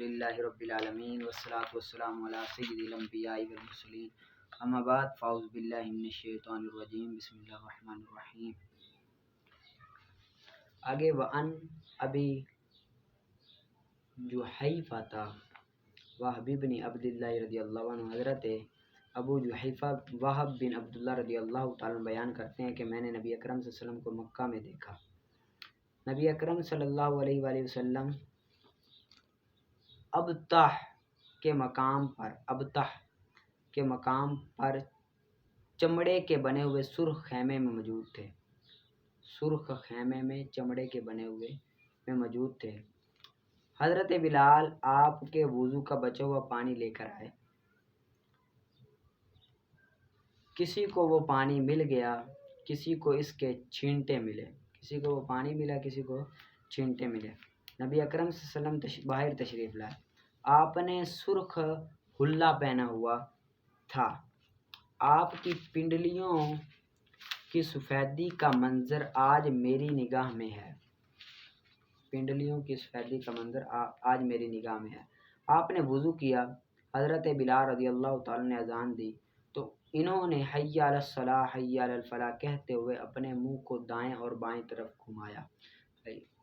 الحمدللہ رب العالمین والصلاة والسلام علی سید الانبیاء والمرسلین اما بعد فاعوذ باللہ من الشیطان الرجیم بسم اللہ الرحمن الرحیم۔ آگے وَأَنْ ابی جحیفہ وہب بن عبداللہ رضی اللہ عنہ، حضرت ابو جحیفہ وہب بن عبداللہ رضی اللہ تعالیٰ عنہ بیان کرتے ہیں کہ میں نے نبی اکرم صلی اللہ علیہ وسلم کو مکہ میں دیکھا۔ نبی اکرم صلی اللہ علیہ وآلہ وسلم ابطح کے مقام پر چمڑے کے بنے ہوئے سرخ خیمے میں موجود تھے۔ سرخ خیمے میں چمڑے کے بنے ہوئے میں موجود تھے۔ حضرت بلال آپ کے وضو کا بچا ہوا پانی لے کر آئے۔ کسی کو وہ پانی مل گیا، کسی کو اس کے چھینٹے ملے۔ کسی کو وہ پانی ملا، کسی کو چھینٹے ملے۔ نبی اکرم صلی اللہ علیہ وسلم باہر تشریف لائے۔ آپ نے سرخ حلہ پہنا ہوا تھا۔ آپ کی پنڈلیوں کی سفیدی کا منظر آج میری نگاہ میں ہے۔ پنڈلیوں کی سفیدی کا منظر آج میری نگاہ میں ہے۔ آپ نے وضو کیا۔ حضرت بلال رضی اللہ تعالیٰ نے اذان دی تو انہوں نے حی علی الصلاۃ حی علی الفلاح کہتے ہوئے اپنے منہ کو دائیں اور بائیں طرف گھمایا۔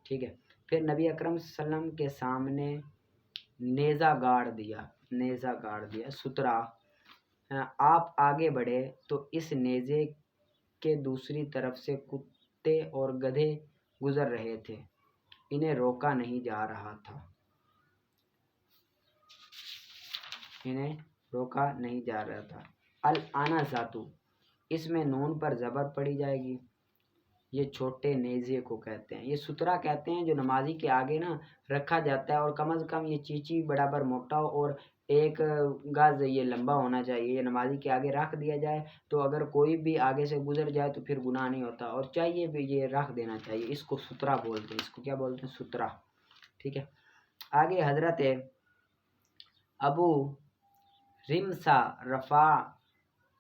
ٹھیک ہے۔ پھر نبی اکرم صلی اللہ علیہ وسلم کے سامنے نیزہ گاڑ دیا سترا۔ آپ آگے بڑھے تو اس نیزے کے دوسری طرف سے کتے اور گدھے گزر رہے تھے۔ انہیں روکا نہیں جا رہا تھا۔ العنزۃ، اس میں نون پر زبر پڑی جائے گی۔ یہ چھوٹے نیزے کو کہتے ہیں، یہ سترا کہتے ہیں جو نمازی کے آگے نا رکھا جاتا ہے، اور کم از کم یہ چیچی برابر موٹا ہو اور 1 گز یہ لمبا ہونا چاہیے۔ یہ نمازی کے آگے رکھ دیا جائے تو اگر کوئی بھی آگے سے گزر جائے تو پھر گناہ نہیں ہوتا، اور چاہیے بھی یہ رکھ دینا چاہیے۔ اس کو سترا بولتے ہیں۔ اس کو کیا بولتے ہیں؟ سترا۔ ٹھیک ہے۔ آگے حضرت ابو رمسا رفاع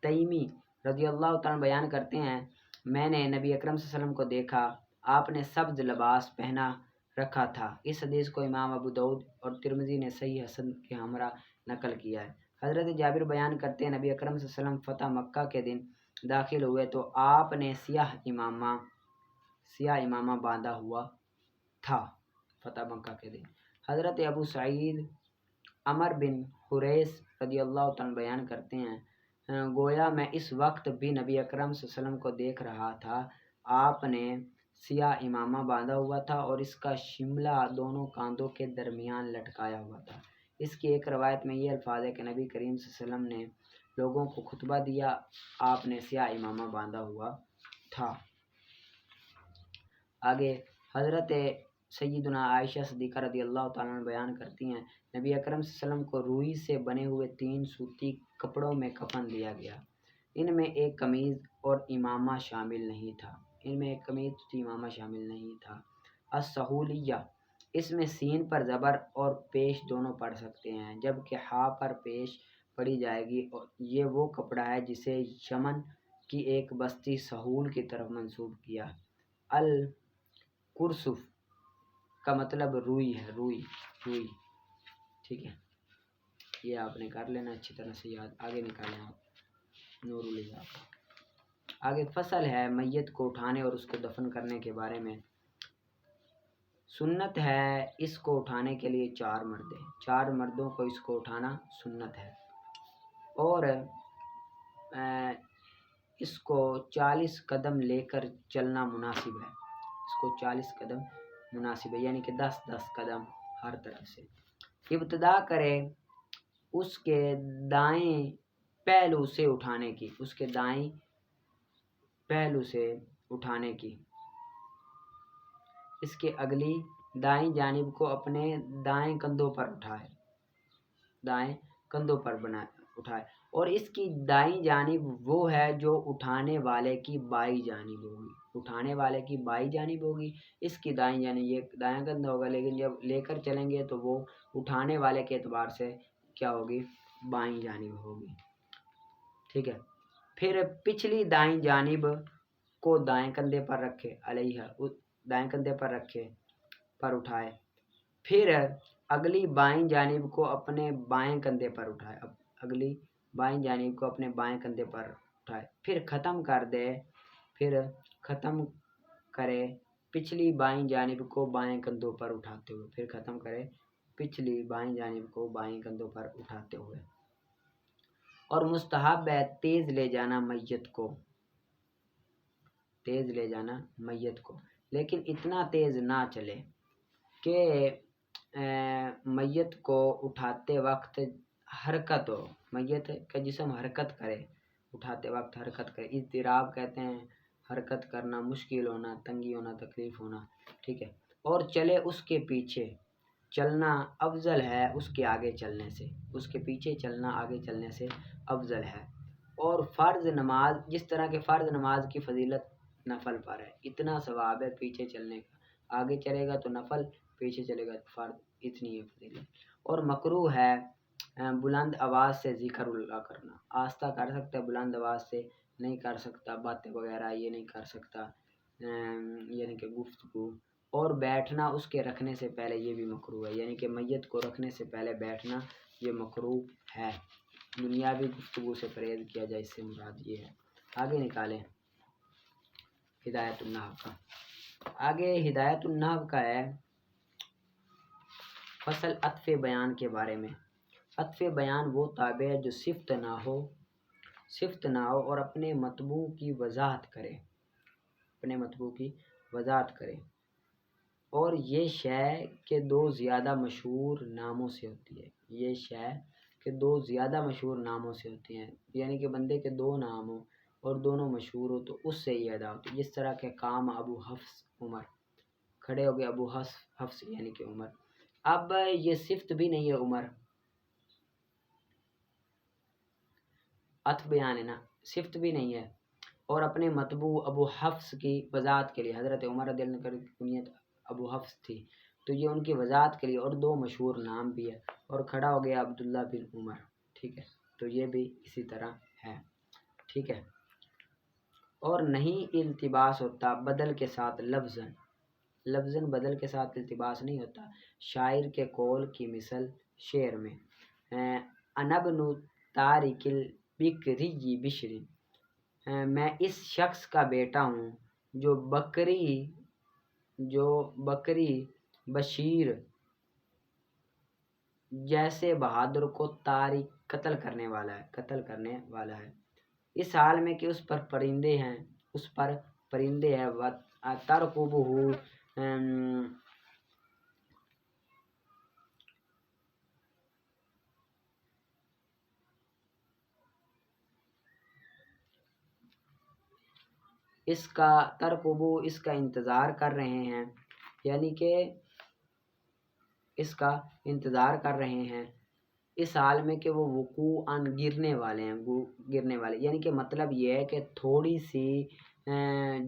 تیمی رضی اللہ تعالیٰ بیان کرتے ہیں، میں نے نبی اکرم صلی اللہ علیہ وسلم کو دیکھا، آپ نے سبز لباس پہنا رکھا تھا۔ اس حدیث کو امام ابو داؤد اور ترمذی نے صحیح حسن کے ہمراہ نقل کیا ہے۔ حضرت جابر بیان کرتے ہیں، نبی اکرم صلی اللہ علیہ وسلم فتح مکہ کے دن داخل ہوئے تو آپ نے سیاہ امامہ باندھا ہوا تھا۔ فتح مکہ کے دن حضرت ابو سعید عمر بن حریث رضی اللہ تعالیٰ بیان کرتے ہیں، گویا میں اس وقت بھی نبی اکرم صلی اللہ علیہ وسلم کو دیکھ رہا تھا۔ آپ نے سیاہ امامہ باندھا ہوا تھا اور اس کا شملہ دونوں کاندھوں کے درمیان لٹکایا ہوا تھا۔ اس کی ایک روایت میں یہ الفاظ ہے کہ نبی کریم صلی اللہ علیہ وسلم نے لوگوں کو خطبہ دیا، آپ نے سیاہ امامہ باندھا ہوا تھا۔ آگے حضرت سیدنا عائشہ صدیقہ رضی اللہ تعالیٰ عنہ بیان کرتی ہیں، نبی اکرم صلی اللہ علیہ وسلم کو روئی سے بنے ہوئے 3 سوتی کپڑوں میں کفن دیا گیا۔ ان میں ایک قمیض اور امامہ شامل نہیں تھا۔ السہولیہ، اس میں سین پر زبر اور پیش دونوں پڑھ سکتے ہیں، جبکہ ہا پر پیش پڑھی جائے گی۔ یہ وہ کپڑا ہے جسے یمن کی ایک بستی سہول کی طرف منسوب کیا۔ الکرسف کا مطلب روئی ہے، روئی۔ ٹھیک ہے، یہ آپ نے کر لینا اچھی طرح سے یاد، آگے نکالیں آپ نور الیاف۔ آگے فصل ہے میت کو اٹھانے اور اس کو دفن کرنے کے بارے میں۔ سنت ہے اس کو اٹھانے کے لیے 4 مردوں کو اس کو اٹھانا سنت ہے، اور اس کو 40 قدم لے کر چلنا مناسب ہے۔ اس کو 40 قدم مناسب ہے، یعنی کہ 10 قدم ہر طرف سے۔ ابتدا کرے اس کے دائیں پہلو سے اٹھانے کی، اس کے اگلی دائیں جانب کو اپنے دائیں کندھوں پر اٹھائے، اور اس کی دائیں جانب وہ ہے جو اٹھانے والے کی بائیں جانب ہوگی۔ اس کی دائیں جانب یہ دائیں کندھا ہوگا، لیکن جب لے کر چلیں گے تو وہ اٹھانے والے کے اعتبار سے کیا ہوگی؟ بائیں جانب ہوگی۔ ٹھیک ہے۔ پھر پچھلی دائیں جانب کو دائیں کندھے پر رکھے پر اٹھائے۔ پھر اگلی بائیں جانب کو اپنے بائیں کندھے پر اٹھائے، اگلی بائیں جانب کو اپنے بائیں کندھے پر اٹھائے، پھر ختم کرے پچھلی بائیں جانب کو بائیں کندھوں پر اٹھاتے ہوئے، پھر ختم کرے پچھلی بائیں جانب کو بائیں کندھوں پر اٹھاتے ہوئے۔ اور مستحب ہے تیز لے جانا میت کو، لیکن اتنا تیز نہ چلے کہ میت کو اٹھاتے وقت حرکت ہو، میت کا جسم حرکت کرے، اٹھاتے وقت حرکت کرے۔ اضطراب کہتے ہیں حرکت کرنا، مشکل ہونا، تنگی ہونا، تکلیف ہونا، ٹھیک ہے۔ اور چلے اس کے پیچھے، چلنا افضل ہے اس کے آگے چلنے سے، اس کے پیچھے چلنا آگے چلنے سے افضل ہے۔ اور فرض نماز، جس طرح کے فرض نماز کی فضیلت نفل پر ہے، اتنا ثواب ہے پیچھے چلنے کا، آگے چلے گا تو نفل، پیچھے چلے گا تو فرض، اتنی ہے فضیلت۔ اور مکروہ ہے بلند آواز سے ذکر اللہ کرنا، آہستہ کر سکتا ہے، بلند آواز سے نہیں کر سکتا، باتیں وغیرہ یہ نہیں کر سکتا، یعنی کہ گفتگو۔ اور بیٹھنا اس کے رکھنے سے پہلے، یہ بھی مکروہ ہے، یعنی کہ میت کو رکھنے سے پہلے بیٹھنا یہ مکروہ ہے۔ دنیاوی گفتگو سے پرہیز کیا جائے، اس سے مراد یہ ہے۔ آگے نکالیں ہدایت النحو کا، آگے ہدایت النحو کا ہے فصل عطف بیان کے بارے میں۔ عطف بیان وہ تابع ہے جو صفت نہ ہو اور اپنے مطبوع کی وضاحت کرے، اور یہ شے کے دو زیادہ مشہور ناموں سے ہوتی ہے، یعنی کہ بندے کے دو نام ہو اور دونوں مشہور ہو تو اس سے یہ ادا ہوتی ہے۔ جس طرح کہ قام ابو حفص عمر، کھڑے ہو گئے ابو حفص یعنی کہ عمر۔ اب یہ صفت بھی نہیں ہے عمر، عطف بیان ہے نا، صفت بھی نہیں ہے، اور اپنے مطبوع ابو حفص کی وضاحت کے لیے، حضرت عمر رضی اللہ عنہ کی کنیت ابو حفص تھی تو یہ ان کی وضاحت کے لیے، اور دو مشہور نام بھی ہے، اور کھڑا ہو گیا عبداللہ بن عمر، ٹھیک ہے، تو یہ بھی اسی طرح ہے، ٹھیک ہے۔ اور نہیں التباس ہوتا بدل کے ساتھ لفظاً بدل کے ساتھ التباس نہیں ہوتا۔ شاعر کے قول کی مثل شعر میں انا ابن طارق البکری بشر، میں اس شخص کا بیٹا ہوں جو بکری بشیر جیسے بہادر کو طارق قتل کرنے والا ہے، اس حال میں کہ اس پر پرندے ہیں ترقبہ اس کا انتظار کر رہے ہیں، یعنی کہ اس کا انتظار کر رہے ہیں، اس حال میں کہ وہ وقوعاً گرنے والے، یعنی کہ مطلب یہ ہے کہ تھوڑی سی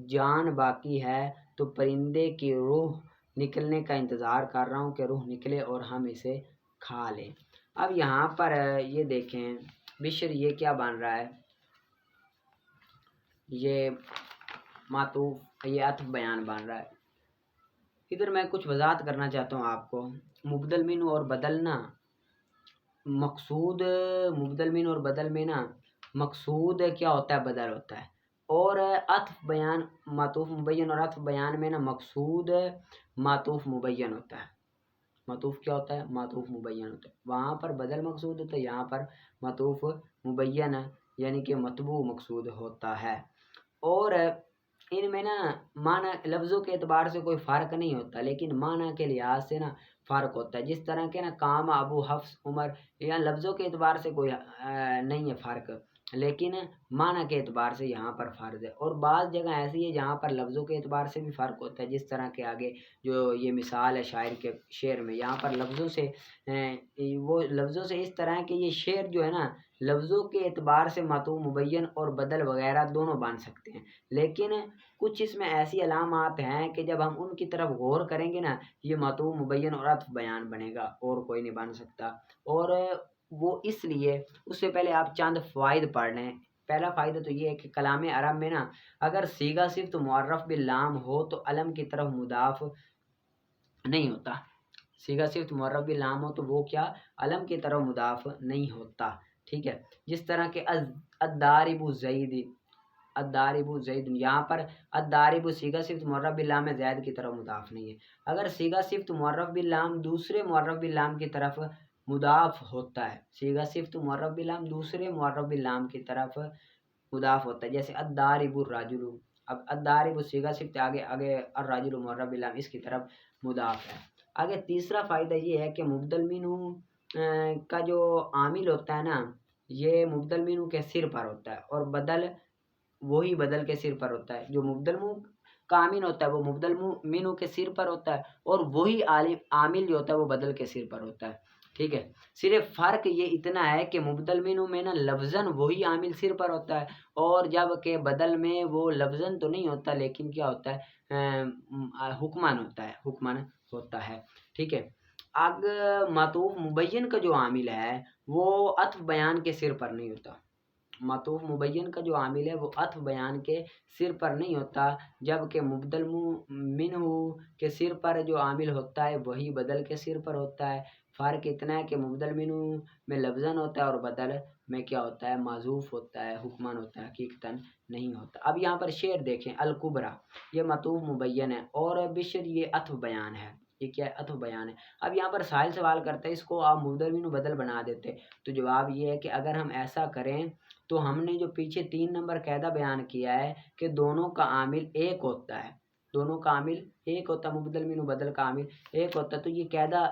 جان باقی ہے تو پرندے کی روح نکلنے کا انتظار کر رہا ہوں کہ روح نکلے اور ہم اسے کھا لیں۔ اب یہاں پر یہ دیکھیں بشر یہ کیا بن رہا ہے، یہ معطوف، یہ عطف بیان بن رہا ہے۔ ادھر میں کچھ وضاحت کرنا چاہتا ہوں آپ کو۔ مبدل منہ اور بدلنا مقصود کیا ہوتا ہے، بدل ہوتا ہے، اور عطف بیان معطوف مبین اور عطف بیان میں نا مقصود معطوف مبین ہوتا ہے۔ معطوف کیا ہوتا ہے، معطوف مبین ہوتا ہے، وہاں پر بدل مقصود ہوتا ہے، یہاں پر معطوف مبین یعنی کہ مطبوع مقصود ہوتا ہے۔ اور ان میں نا معنی لفظوں کے اعتبار سے کوئی فرق نہیں ہوتا، لیکن معنی کے لحاظ سے نا فرق ہوتا ہے۔ جس طرح کے نا قام ابو حفص عمر، یہاں لفظوں کے اعتبار سے کوئی نہیں ہے فرق، لیکن معنی کے اعتبار سے یہاں پر فرق ہے۔ اور بعض جگہ ایسی ہے جہاں پر لفظوں کے اعتبار سے بھی فرق ہوتا ہے، جس طرح کے آگے جو یہ مثال ہے شاعر کے شعر میں، یہاں پر لفظوں سے اس طرح کہ یہ شعر جو ہے نا لفظوں کے اعتبار سے معطوف مبین اور بدل وغیرہ دونوں بن سکتے ہیں، لیکن کچھ اس میں ایسی علامات ہیں کہ جب ہم ان کی طرف غور کریں گے نا یہ معطوف مبین اور عطف بیان بنے گا، اور کوئی نہیں بن سکتا۔ اور وہ اس لیے، اس سے پہلے آپ چند فوائد پڑھ لیں۔ پہلا فائدہ تو یہ ہے کہ کلام عرب میں نا اگر صیغہ صفت معرف باللام ہو تو علم کی طرف مضاف نہیں ہوتا، صیغہ صفت معرف باللام ہو تو وہ کیا علم کی طرف مضاف نہیں ہوتا، ٹھیک ہے۔ جس طرح کہ الضارب زید، الضارب زید، یہاں پر الضارب صیغہ صفت معرف باللام ہے، زید کی طرف مضاف نہیں ہے۔ اگر صیغہ صفت معرف باللام دوسرے معرف باللام کی طرف مضاف ہوتا ہے، صیغہ صفت معرف باللام دوسرے معرف باللام کی طرف مضاف ہوتا ہے، جیسے الضارب الرجل، اب الضارب صیغہ صفت آگے الرجل معرف باللام اس کی طرف مضاف ہے۔ آگے تیسرا فائدہ یہ ہے کہ مبدل منہ کا جو عامل ہوتا ہے نا، یہ مبدل منہ کے سر پر ہوتا ہے، اور بدل وہی بدل کے سر پر ہوتا ہے۔ جو مبدل منہ کا عامل ہوتا ہے وہ مبدل منہ کے سر پر ہوتا ہے، اور وہی عامل جو ہوتا ہے وہ بدل کے سر پر ہوتا ہے، ٹھیک ہے۔ صرف فرق یہ اتنا ہے کہ مبدل منہ میں نا لفظاً وہی عامل سر پر ہوتا ہے، اور جب کہ بدل میں وہ لفظاً تو نہیں ہوتا لیکن کیا ہوتا ہے حکماً ہوتا ہے، حکماً ہوتا ہے، ٹھیک ہے۔ اب معطوف مبین کا جو عامل ہے وہ عطف بیان کے سر پر نہیں ہوتا، معطوف مبین کا جو عامل ہے وہ عطف بیان کے سر پر نہیں ہوتا، جبکہ مبدل منہ کے سر پر جو عامل ہوتا ہے وہی بدل کے سر پر ہوتا ہے۔ فرق اتنا ہے کہ مبدل منہ میں لفظاً ہوتا ہے اور بدل میں کیا ہوتا ہے معذوف ہوتا ہے، حکماً ہوتا ہے، حقیقتاً نہیں ہوتا۔ اب یہاں پر شعر دیکھیں، الکبریٰ یہ معطوف مبین ہے، اور بشر یہ عطف بیان ہے، یہ کیا ہے عطف بیان ہے۔ اب یہاں پر سائل سوال کرتا ہے اس کو آپ مبدل منہ بدل بنا دیتے، تو جواب یہ ہے کہ اگر ہم ایسا کریں تو ہم نے جو پیچھے 3 نمبر قاعدہ بیان کیا ہے کہ دونوں کا عامل ایک ہوتا ہے، دونوں کا عامل ایک ہوتا ہے، مبدل منہ بدل کا عامل ایک ہوتا ہے، تو یہ قاعدہ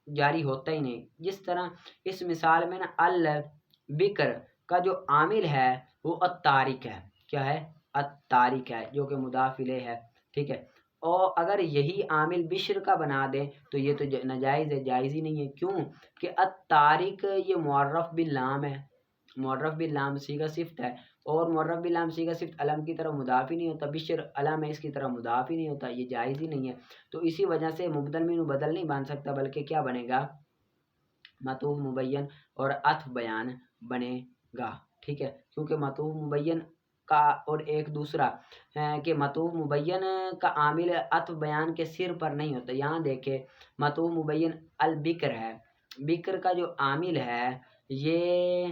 جاری ہوتا ہی نہیں۔ جس طرح اس مثال میں نا البکر کا جو عامل ہے وہ الطارق ہے، کیا ہے الطارق ہے، جو کہ مضاف الیہ ہے، ٹھیک ہے۔ اور اگر یہی عامل بشر کا بنا دیں تو یہ تو ناجائز ہے، جائز ہی نہیں ہے، کیوں کہ الطارق یہ معرف باللام ہے، معرف باللام صیغہ صفت ہے، اور معرف باللام صیغہ صفت علم کی طرف مضاف ہی نہیں ہوتا، بشر علم ہے اس کی طرف مضاف ہی نہیں ہوتا، یہ جائز ہی نہیں ہے۔ تو اسی وجہ سے مبدل منہ بدل نہیں بن سکتا، بلکہ کیا بنے گا معطوف مبین اور عطف بیان بنے گا، ٹھیک ہے۔ کیونکہ معطوف مبین کا اور ایک دوسرا کہ معطوف مبین کا عامل عطف بیان کے سر پر نہیں ہوتا۔ یہاں دیکھیں معطوف مبین البکر ہے، بکر کا جو عامل ہے یہ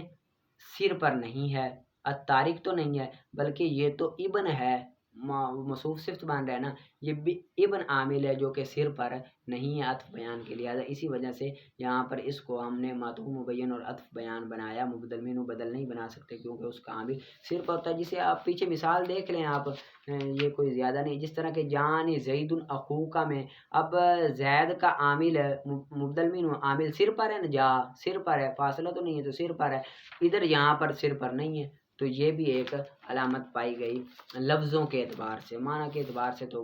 سر پر نہیں ہے، الطارق تو نہیں ہے، بلکہ یہ تو ابن ہے، موصوف صفت بن رہا ہے نا، یہ بھی ابن عامل ہے جو کہ سر پر نہیں ہے عطف بیان کے لہٰذا اسی وجہ سے یہاں پر اس کو ہم نے معطوف مبین اور عطف بیان بنایا، مبدل منہ بدل نہیں بنا سکتے کیونکہ اس کا عامل سر پر ہوتا ہے۔ جسے آپ پیچھے مثال دیکھ لیں آپ، یہ کوئی زیادہ نہیں، جس طرح کہ جان زید اخوکا میں اب زید کا عامل ہے مبدل منہ عامل سر پر ہے نا، جا سر پر ہے، فاصلہ تو نہیں ہے تو سر پر ہے، ادھر یہاں پر سر پر نہیں ہے، تو یہ بھی ایک علامت پائی گئی لفظوں کے اعتبار سے، معنی کے اعتبار سے تو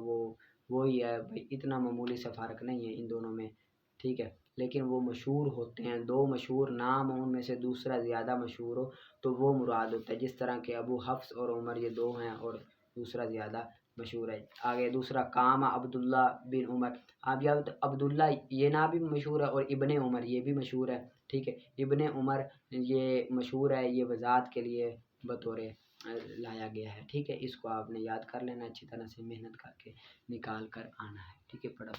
وہی ہے بھائی، اتنا معمولی سے فرق نہیں ہے ان دونوں میں، ٹھیک ہے۔ لیکن وہ مشہور ہوتے ہیں، دو مشہور نام ان میں سے دوسرا زیادہ مشہور ہو تو وہ مراد ہوتا ہے، جس طرح کہ ابو حفص اور عمر یہ دو ہیں اور دوسرا زیادہ مشہور ہے۔ آگے دوسرا کام عبداللہ بن عمر، اب یہ عبداللہ یہ نام بھی مشہور ہے، اور ابن عمر یہ بھی مشہور ہے، ٹھیک ہے۔ ابن عمر یہ مشہور ہے، یہ وضاحت کے لیے بطور لایا گیا ہے، ٹھیک ہے۔ اس کو آپ نے یاد کر لینا، اچھی طرح سے محنت کر کے نکال کر آنا ہے، ٹھیک ہے۔ پڑھا